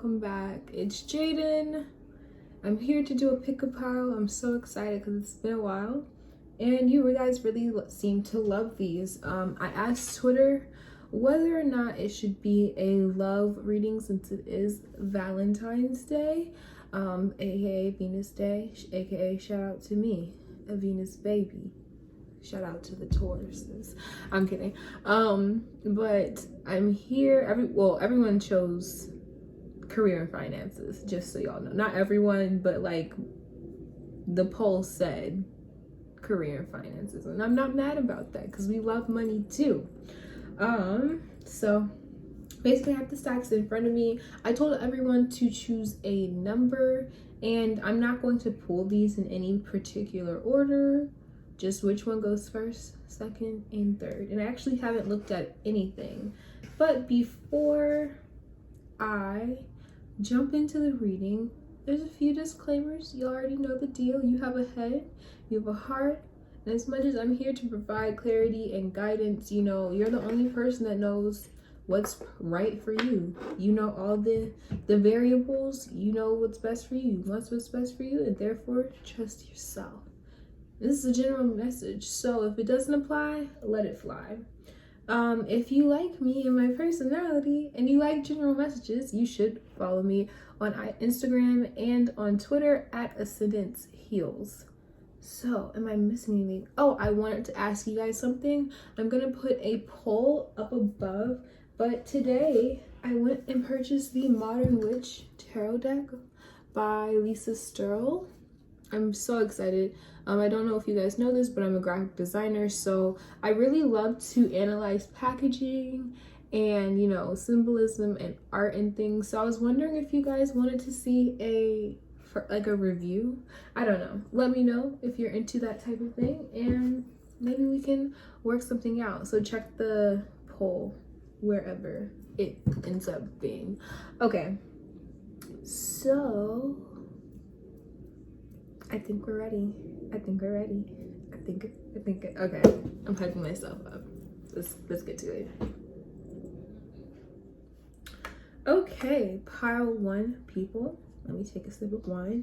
welcome back. It's Jaden. I'm here to do a pick-up pile. I'm so excited because it's been a while and you guys really seem to love these. I asked Twitter whether or not it should be a love reading since it is Valentine's Day, aka Venus Day, aka shout out to me, a Venus baby. Shout out to the Tauruses. I'm kidding. But I'm here. Everyone chose career and finances, just so y'all know. Not everyone, but like the poll said career and finances. And I'm not mad about that because we love money too. So basically I have the stacks in front of me. I told everyone to choose a number, and I'm not going to pull these in any particular order. Just which one goes first, second, and third. And I actually haven't looked at anything. But before I jump into the reading, there's a few disclaimers. You already know the deal. You have a head, you have a heart, and as much as I'm here to provide clarity and guidance, you know, you're the only person that knows what's right for you. You know all the variables. You know what's best for you. You want what's best for you, and therefore trust yourself. This is a general message, so if it doesn't apply, let it fly. If you like me and my personality and you like general messages, you should follow me on Instagram and on Twitter at Ascendance Heals. So, am I missing anything? Oh, I wanted to ask you guys something. I'm gonna put a poll up above, but today I went and purchased the Modern Witch Tarot deck by Lisa Sterle. I'm so excited. I don't know if you guys know this, but I'm a graphic designer, so I really love to analyze packaging and, you know, symbolism and art and things. So I was wondering if you guys wanted to see a review. I don't know. Let me know if you're into that type of thing, and maybe we can work something out. So check the poll wherever it ends up being. Okay. So I think we're ready. Okay, I'm hyping myself up. Let's get to it. Okay, pile one, people. Let me take a sip of wine.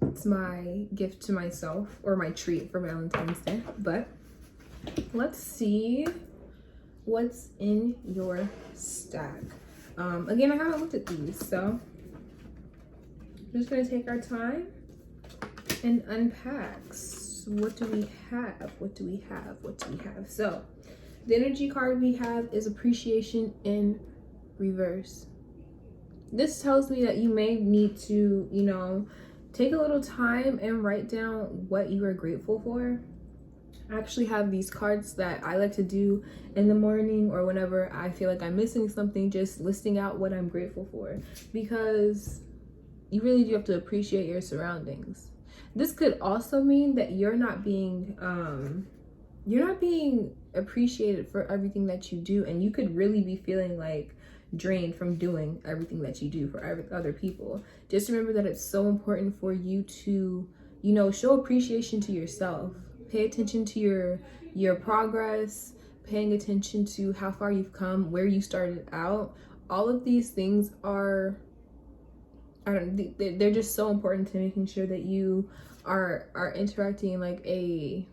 It's my gift to myself, or my treat for Valentine's Day. But let's see what's in your stack. Again, I haven't looked at these, so we're just gonna take our time and unpack. What do we have? So the energy card we have is appreciation in reverse. This tells me that you may need to, you know, take a little time and write down what you are grateful for. I actually have these cards that I like to do in the morning or whenever I feel like I'm missing something, just listing out what I'm grateful for, because you really do have to appreciate your surroundings. This could also mean that you're not being appreciated for everything that you do, and you could really be feeling like drained from doing everything that you do for other people. Just remember that it's so important for you to, you know, show appreciation to yourself. Pay attention to your progress, paying attention to how far you've come, where you started out. All of these things are, they're just so important to making sure that you are interacting in like a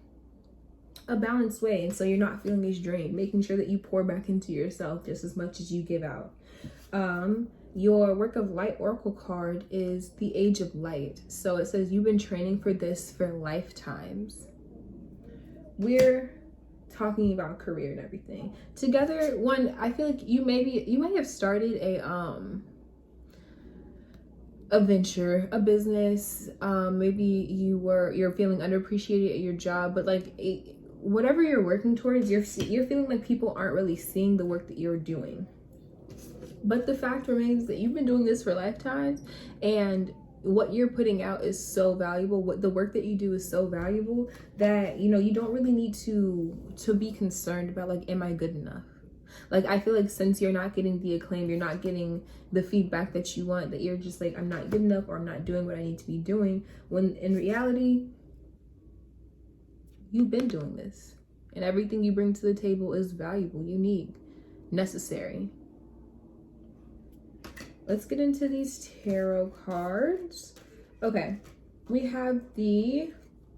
balanced way, and so you're not feeling as drained, making sure that you pour back into yourself just as much as you give out. Your work of light oracle card is the Age of Light. So it says you've been training for this for lifetimes. We're talking about career and everything together. One, I feel like you may have started a venture, a business. Maybe you're feeling underappreciated at your job, but like whatever you're working towards, you're feeling like people aren't really seeing the work that you're doing. But the fact remains that you've been doing this for lifetimes, and what you're putting out is so valuable. What the work that you do is so valuable that, you know, you don't really need to be concerned about like, am I good enough? Like, I feel like since you're not getting the acclaim, you're not getting the feedback that you want, that you're just like, I'm not good enough, or I'm not doing what I need to be doing, when in reality, you've been doing this, and everything you bring to the table is valuable, unique. necessary. Let's get into these tarot cards. Okay, we have the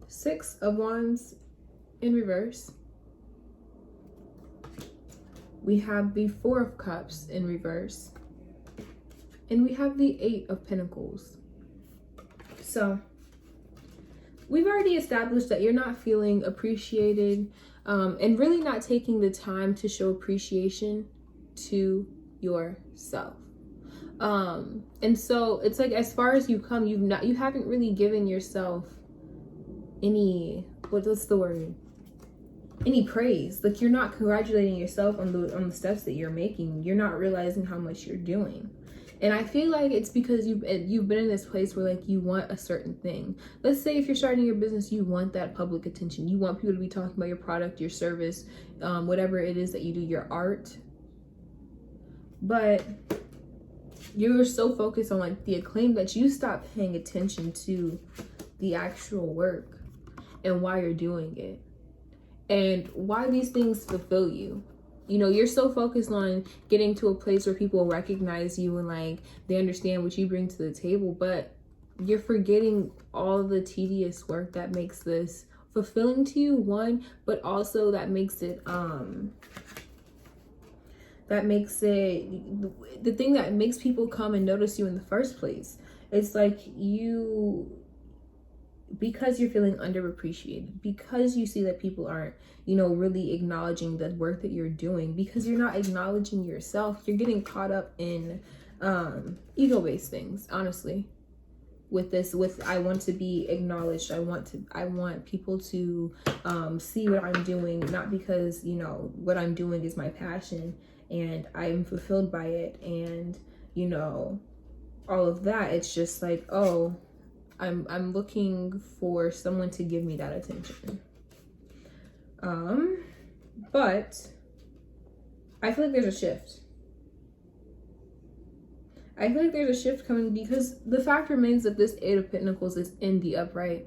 Six of Wands in reverse. We have the Four of Cups in reverse. And we have the Eight of Pentacles. So, we've already established that you're not feeling appreciated and really not taking the time to show appreciation to yourself. And so it's like, as far as you come, you haven't really given yourself any, what's the word? Any praise. Like, you're not congratulating yourself on the steps that you're making. You're not realizing how much you're doing. And I feel like it's because you've been in this place where, like, you want a certain thing. Let's say if you're starting your business, you want that public attention. You want people to be talking about your product, your service, whatever it is that you do, your art. But you're so focused on, like, the acclaim that you stop paying attention to the actual work and why you're doing it and why these things fulfill you. You know, you're so focused on getting to a place where people recognize you and, like, they understand what you bring to the table, but you're forgetting all the tedious work that makes this fulfilling to you, one, but also that makes it the thing that makes people come and notice you in the first place. It's like because you're feeling underappreciated, because you see that people aren't, you know, really acknowledging the work that you're doing, because you're not acknowledging yourself, you're getting caught up in ego-based things, honestly. With I want to be acknowledged, I want people to see what I'm doing, not because, you know, what I'm doing is my passion and I'm fulfilled by it, and, you know, all of that. It's just like, oh, I'm looking for someone to give me that attention. But I feel like there's a shift. I feel like there's a shift coming, because the fact remains that this Eight of Pentacles is in the upright.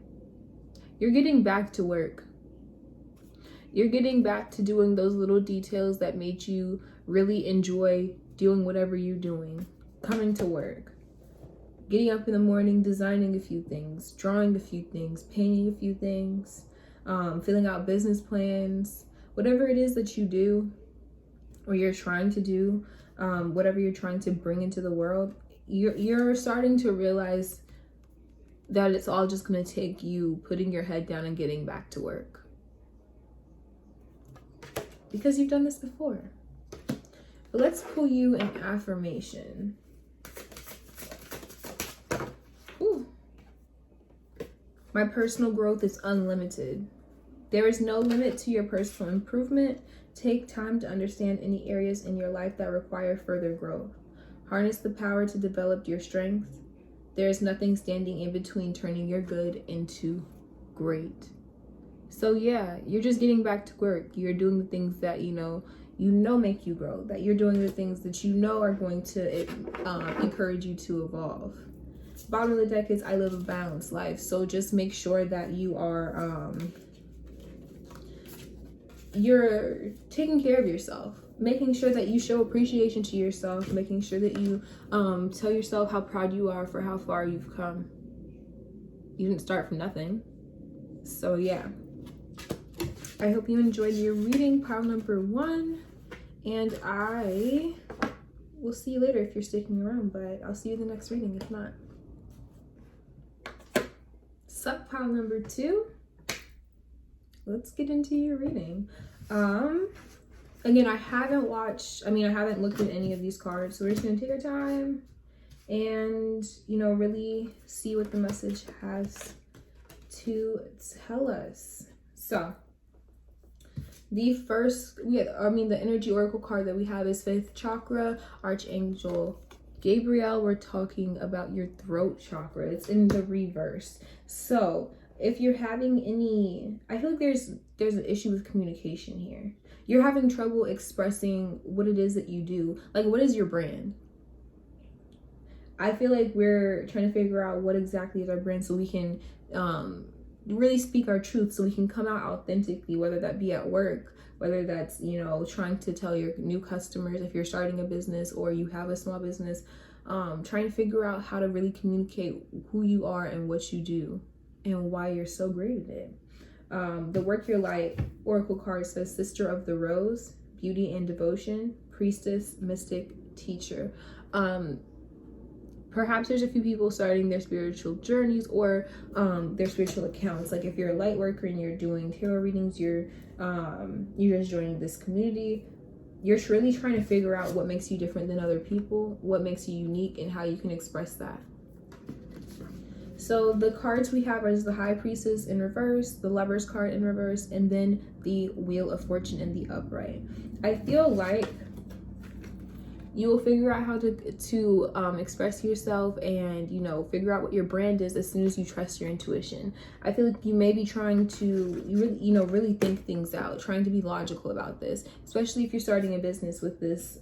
You're getting back to work. You're getting back to doing those little details that made you really enjoy doing whatever you're doing. Coming to work. Getting up in the morning, designing a few things, drawing a few things, painting a few things, filling out business plans, whatever it is that you do or you're trying to do, whatever you're trying to bring into the world, you're starting to realize that it's all just going to take you putting your head down and getting back to work. Because you've done this before. But let's pull you an affirmation. My personal growth is unlimited. There is no limit to your personal improvement. Take time to understand any areas in your life that require further growth. Harness the power to develop your strength. There is nothing standing in between turning your good into great. So yeah, you're just getting back to work. You're doing the things that you know make you grow. That you're doing the things that you know are going to encourage you to evolve. Bottom of the deck is I live a balanced life. So just make sure that you are you're taking care of yourself, making sure that you show appreciation to yourself, making sure that you tell yourself how proud you are for how far you've come. You didn't start from nothing. So yeah, I hope you enjoyed your reading, pile number 1, and I will see you later if you're sticking around, but I'll see you in the next reading if not. Sup, pile number 2. Let's get into your reading. Again, I haven't looked at any of these cards, so we're just gonna take our time and, you know, really see what the message has to tell us. So the energy oracle card that we have is 5th chakra, Archangel Gabriel. We're talking about your throat chakra. It's in the reverse. So if you're having I feel like there's an issue with communication here. You're having trouble expressing what it is that you do. Like, what is your brand? I feel like we're trying to figure out what exactly is our brand so we can really speak our truth so we can come out authentically, whether that be at work, whether that's, you know, trying to tell your new customers if you're starting a business or you have a small business, trying to figure out how to really communicate who you are and what you do and why you're so great at it. The Work Your Light Oracle card says Sister of the Rose, Beauty and Devotion, Priestess, Mystic, Teacher. Perhaps there's a few people starting their spiritual journeys or their spiritual accounts. Like if you're a light worker and you're doing tarot readings, you're just joining this community. You're really trying to figure out what makes you different than other people, what makes you unique, and how you can express that. So the cards we have is the High Priestess in reverse, the Lover's card in reverse, and then the Wheel of Fortune in the upright. I feel like you will figure out how to express yourself and, you know, figure out what your brand is as soon as you trust your intuition. I feel like you may be trying to really think things out, trying to be logical about this, especially if you're starting a business with this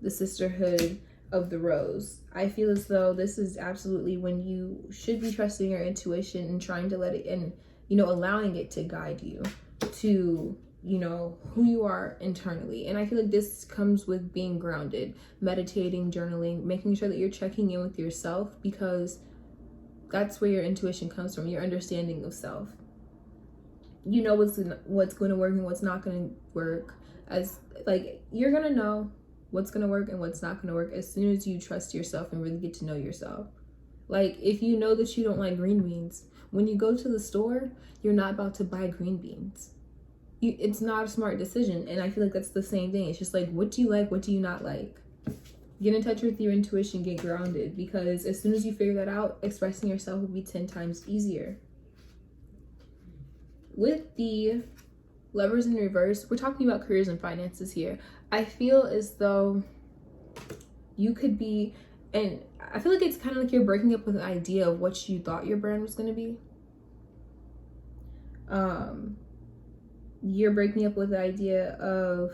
the Sisterhood of the Rose. I feel as though this is absolutely when you should be trusting your intuition and trying to let it, and, you know, allowing it to guide you to, you know, who you are internally. And I feel like this comes with being grounded, meditating, journaling, making sure that you're checking in with yourself, because that's where your intuition comes from, your understanding of self. You know what's going to work and what's not going to work. As like, you're going to know what's going to work and what's not going to work as soon as you trust yourself and really get to know yourself. Like, if you know that you don't like green beans, when you go to the store, you're not about to buy green beans. It's not a smart decision. And I feel like that's the same thing. It's just like, what do you like? What do you not like? Get in touch with your intuition, get grounded, because as soon as you figure that out, expressing yourself will be 10 times easier. With the Lovers in reverse, we're talking about careers and finances here. I feel as though you could be, and I feel like it's kind of like you're breaking up with an idea of what you thought your brand was going to be. You're breaking up with the idea of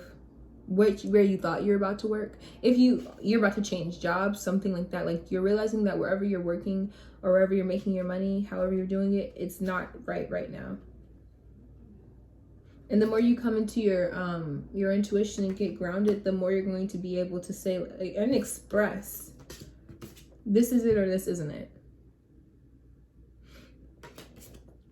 where you thought you were about to work. If you're about to change jobs, something like that, like you're realizing that wherever you're working or wherever you're making your money, however you're doing it, it's not right now. And the more you come into your intuition and get grounded, the more you're going to be able to say and express, this is it or this isn't it.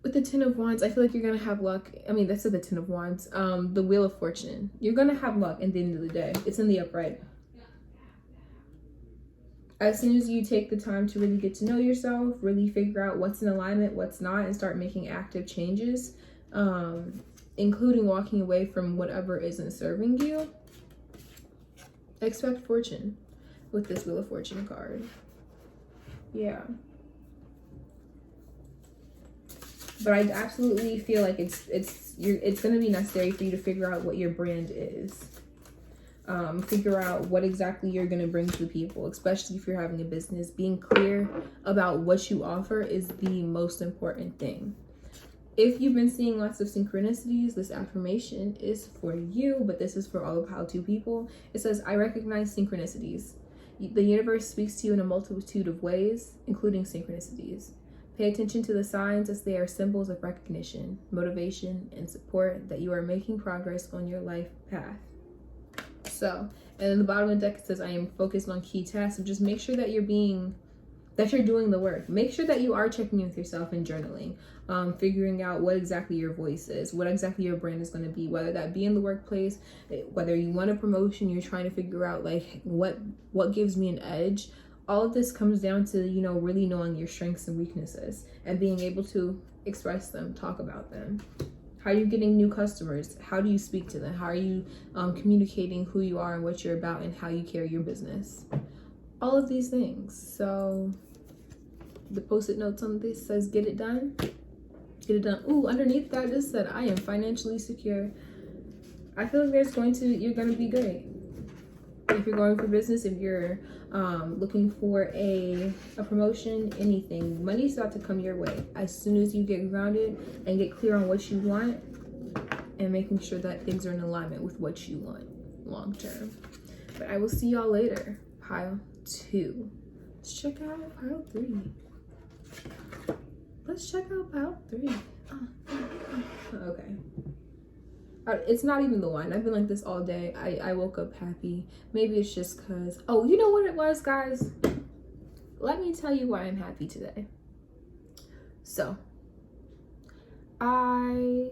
With the Ten of Wands, I feel like you're going to have luck. I mean, that's the Ten of Wands. The Wheel of Fortune. You're going to have luck at the end of the day. It's in the upright. As soon as you take the time to really get to know yourself, really figure out what's in alignment, what's not, and start making active changes, including walking away from whatever isn't serving you, expect fortune with this Wheel of Fortune card. Yeah. But I absolutely feel like it's going to be necessary for you to figure out what your brand is. Figure out what exactly you're going to bring to the people, especially if you're having a business. Being clear about what you offer is the most important thing. If you've been seeing lots of synchronicities, this affirmation is for you, but this is for all of How To people. It says, I recognize synchronicities. The universe speaks to you in a multitude of ways, including synchronicities. Pay attention to the signs, as they are symbols of recognition, motivation, and support that you are making progress on your life path. So, and then the bottom of the deck, it says, I am focused on key tasks. So just make sure that you're doing the work. Make sure that you are checking in with yourself and journaling, figuring out what exactly your voice is, what exactly your brand is going to be, whether that be in the workplace, whether you want a promotion, you're trying to figure out like what gives me an edge. All of this comes down to, you know, really knowing your strengths and weaknesses and being able to express them, talk about them. How are you getting new customers? How do you speak to them? How are you communicating who you are and what you're about and how you carry your business? All of these things. So the post-it notes on this says, get it done. Get it done. Ooh, underneath that just said, I am financially secure. I feel like you're going to be great. If you're going for business, if you're looking for a promotion, anything, money's about to come your way as soon as you get grounded and get clear on what you want and making sure that things are in alignment with what you want long term. But I will see y'all later. Pile 2. Let's check out pile 3. Let's let's check out pile 3. Okay. It's not even the one. I've been like this all day. I woke up happy. Maybe it's just because, oh, you know what it was, guys? Let me tell you why I'm happy today. So, I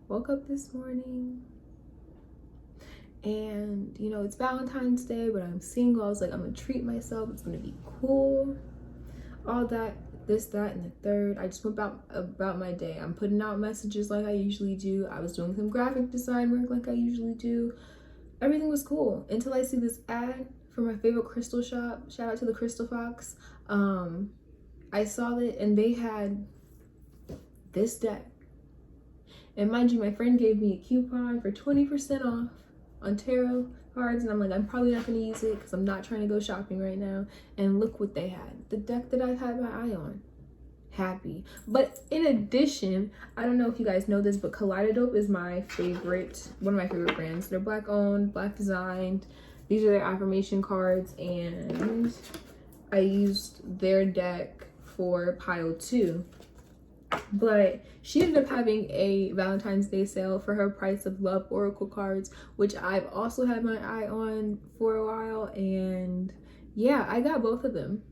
woke up this morning and, you know, it's Valentine's Day, but I'm single. I was like, I'm gonna treat myself. It's gonna be cool. All that, this, that, and the third. I just went about my day. I'm putting out messages like I usually do. I was doing some graphic design work like I usually do. Everything was cool until I see this ad for my favorite crystal shop. Shout out to the Crystal Fox. I saw it and they had this deck. And mind you, my friend gave me a coupon for 20% off on tarot cards, and I'm like, I'm probably not going to use it because I'm not trying to go shopping right now. And look what they had. The deck that I've had my eye on. Happy. But in addition, I don't know if you guys know this, but Kaleidodope is my favorite, one of my favorite brands. They're Black owned, Black designed. These are their affirmation cards, and I used their deck for pile 2. But she ended up having a Valentine's Day sale for her Price of Love Oracle cards, which I've also had my eye on for a while. And yeah, I got both of them.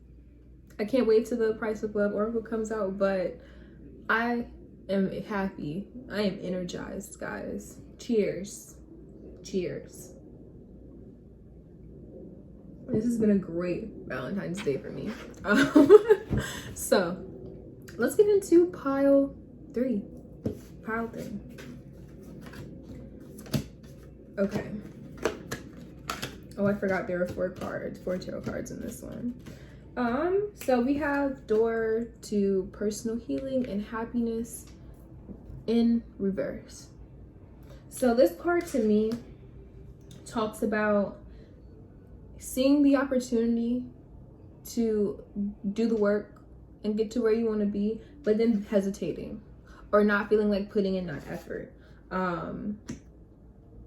I can't wait till the Price of Love Oracle comes out, but I am happy. I am energized, guys. Cheers. Cheers. This has been a great Valentine's Day for me. So let's get into pile 3. Pile 3. Okay. Oh, I forgot there were 4 tarot cards in this one. So we have Door to Personal Healing and Happiness in reverse. So this card to me talks about seeing the opportunity to do the work and get to where you want to be, but then hesitating or not feeling like putting in that effort.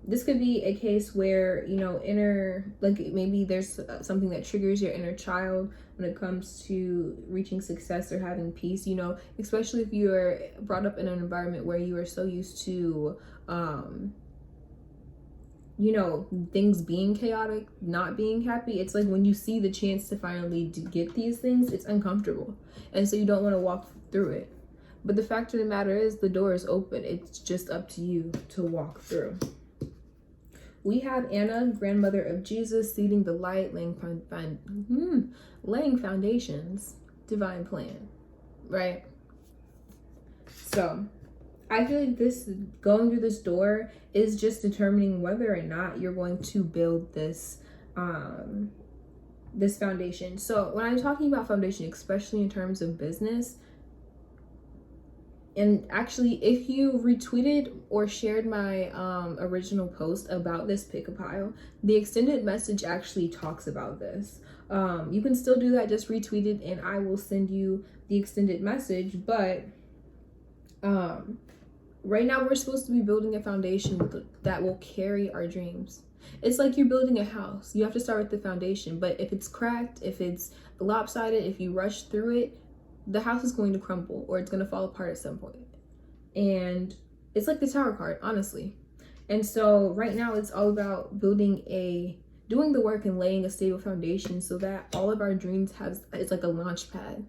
This could be a case where, you know, maybe there's something that triggers your inner child when it comes to reaching success or having peace, you know, especially if you're brought up in an environment where you are so used to, you know, things being chaotic, not being happy. It's like when you see the chance to finally get these things, it's uncomfortable. And so you don't want to walk through it. But the fact of the matter is the door is open. It's just up to you to walk through. We have Anna, grandmother of Jesus, seeding the light, laying foundations, divine plan, right? So I feel like going through this door is just determining whether or not you're going to build this this foundation. So when I'm talking about foundation, especially in terms of business, and actually if you retweeted or shared my original post about this pick a pile, the extended message actually talks about this. You can still do that, just retweet it and I will send you the extended message. But right now we're supposed to be building a foundation that will carry our dreams. It's like you're building a house. You have to start with the foundation, but if it's cracked, if it's lopsided, if you rush through it, the house is going to crumble or it's going to fall apart at some point. And it's like the Tower card, honestly. And so right now it's all about doing the work and laying a stable foundation so that all of our dreams it's like a launch pad,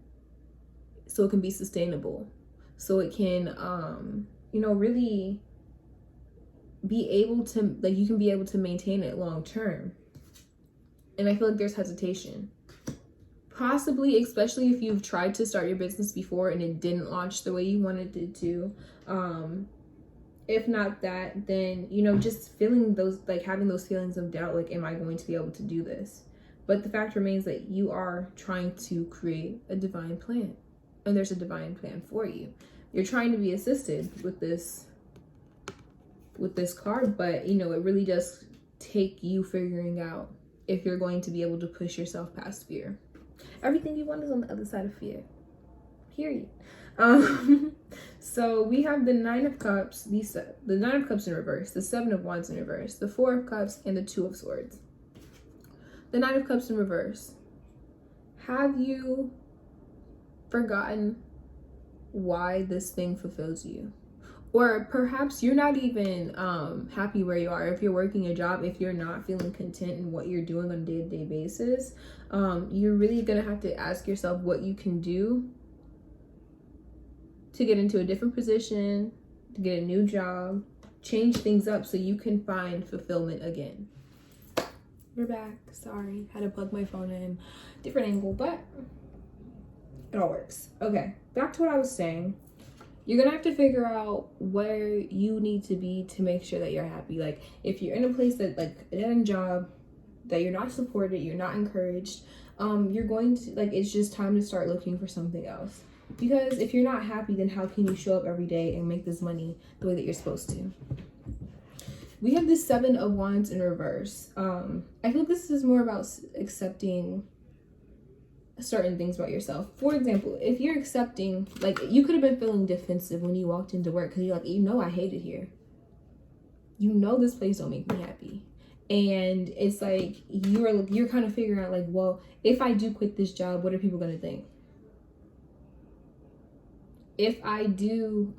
so it can be sustainable, so it can you know, really be able to, like, you can be able to maintain it long term. And I feel like there's hesitation, possibly, especially if you've tried to start your business before and it didn't launch the way you wanted it to. If not that, then, you know, just feeling those, like having those feelings of doubt, like, am I going to be able to do this? But the fact remains that you are trying to create a divine plan, and there's a divine plan for you. You're trying to be assisted with this card, but, you know, it really does take you figuring out if you're going to be able to push yourself past fear. Everything you want is on the other side of fear, period. So we have the 9 of Cups, the 9 of Cups in reverse, the 7 of Wands in reverse, the 4 of Cups, and the 2 of Swords. The 9 of Cups in reverse. Have you forgotten why this thing fulfills you. Or perhaps you're not even happy where you are. If you're working a job, if you're not feeling content in what you're doing on a day-to-day basis, you're really gonna have to ask yourself what you can do to get into a different position, to get a new job, change things up so you can find fulfillment again. We're back. Sorry, had to plug my phone in. Different angle, but it all works. Okay, back to what I was saying. You're gonna have to figure out where you need to be to make sure that you're happy. Like, if you're in a place that, like, a dead-end job, that you're not supported, you're not encouraged, you're going to, like, it's just time to start looking for something else. Because if you're not happy, then how can you show up every day and make this money the way that you're supposed to? We have this 7 of Wands in reverse. I feel this is more about accepting certain things about yourself. For example, if you're accepting, like, you could have been feeling defensive when you walked into work because you're like, I hate it here. This place don't make me happy. And it's like, you're kind of figuring out, like, well, if I do quit this job, what are people going to think? If I do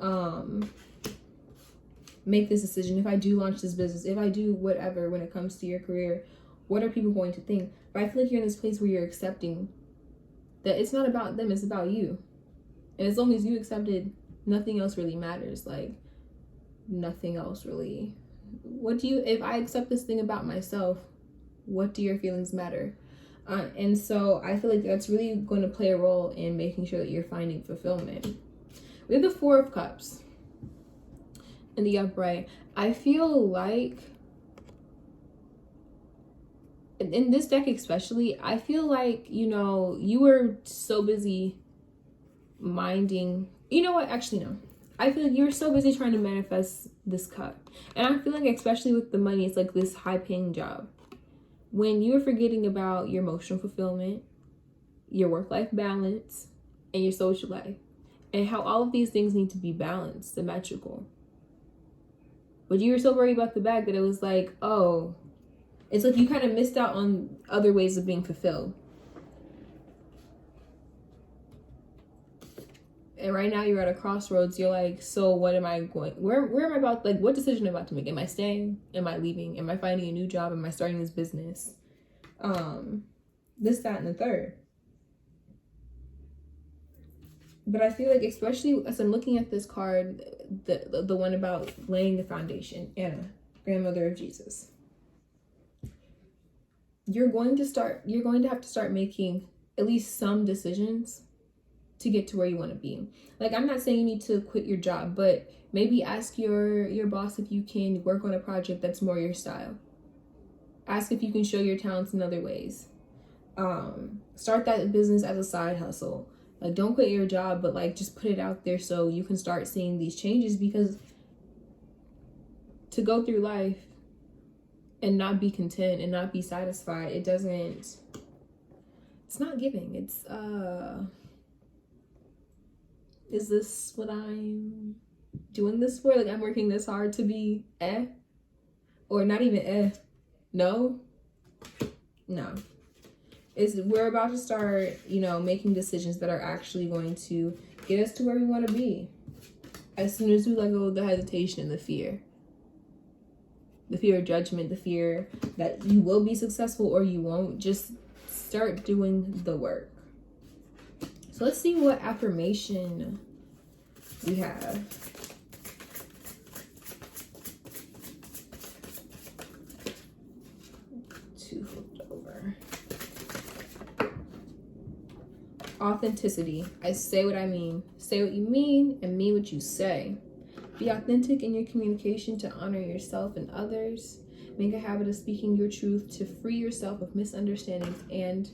make this decision, if I do launch this business, if I do whatever when it comes to your career, what are people going to think? But I feel like you're in this place where you're accepting that it's not about them, it's about you. And as long as you accepted, nothing else really matters. Like, nothing else really. If I accept this thing about myself, what do your feelings matter? And so I feel like that's really going to play a role in making sure that you're finding fulfillment. We have the 4 of Cups in the upright. I feel like in this deck especially, I feel like, you were so busy minding, actually no. I feel like you were so busy trying to manifest this cup. And I'm feeling, especially with the money, it's like this high paying job. When you were forgetting about your emotional fulfillment, your work-life balance, and your social life. And how all of these things need to be balanced, symmetrical. But you were so worried about the bag that it was like, oh, it's like you kind of missed out on other ways of being fulfilled. And right now you're at a crossroads. You're like, so what am I going, where am I about, like, what decision am I about to make? Am I staying? Am I leaving? Am I finding a new job? Am I starting this business? This, that, and the third. But I feel like, especially as I'm looking at this card, the one about laying the foundation, Anna, grandmother of Jesus. You're going to have to start making at least some decisions to get to where you want to be. Like, I'm not saying you need to quit your job, but maybe ask your boss if you can work on a project that's more your style. Ask if you can show your talents in other ways. Start that business as a side hustle. Like, don't quit your job, but, like, just put it out there so you can start seeing these changes, because to go through life and not be content and not be satisfied, it's not giving. It's, is this what I'm doing this for? Like, I'm working this hard to be or not even no. We're about to start, making decisions that are actually going to get us to where we want to be. As soon as we let go of the hesitation and the fear of judgment, the fear that you will be successful or you won't, just start doing the work. So let's see what affirmation we have. Two flipped over. Authenticity. I say what I mean. Say what you mean and mean what you say. Be authentic in your communication to honor yourself and others. Make a habit of speaking your truth to free yourself of misunderstandings and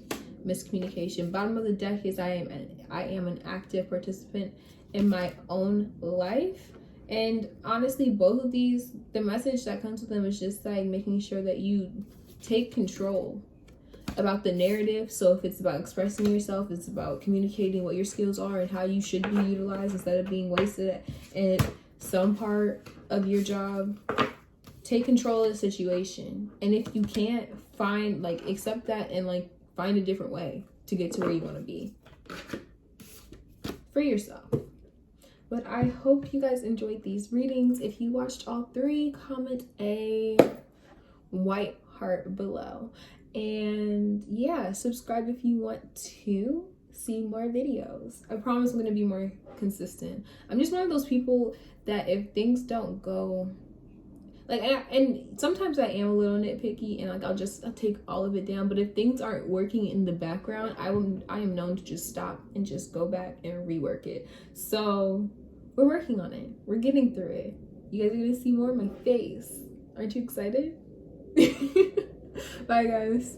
miscommunication. Bottom of the deck is I am an active participant in my own life. And honestly, both of these, the message that comes with them is just like making sure that you take control about the narrative. So if it's about expressing yourself, it's about communicating what your skills are and how you should be utilized instead of being wasted in some part of your job. Take control of the situation. And if you can't accept that and find a different way to get to where you want to be. Free yourself. But I hope you guys enjoyed these readings. If you watched all 3, comment a white heart below. And yeah, subscribe if you want to see more videos. I promise I'm going to be more consistent. I'm just one of those people that if things don't go like, and sometimes I am a little nitpicky and like I'll take all of it down, but if things aren't working in the background, I am known to just stop and just go back and rework it. So we're working on it. We're getting through it. You guys are gonna see more of my face. Aren't you excited? Bye guys.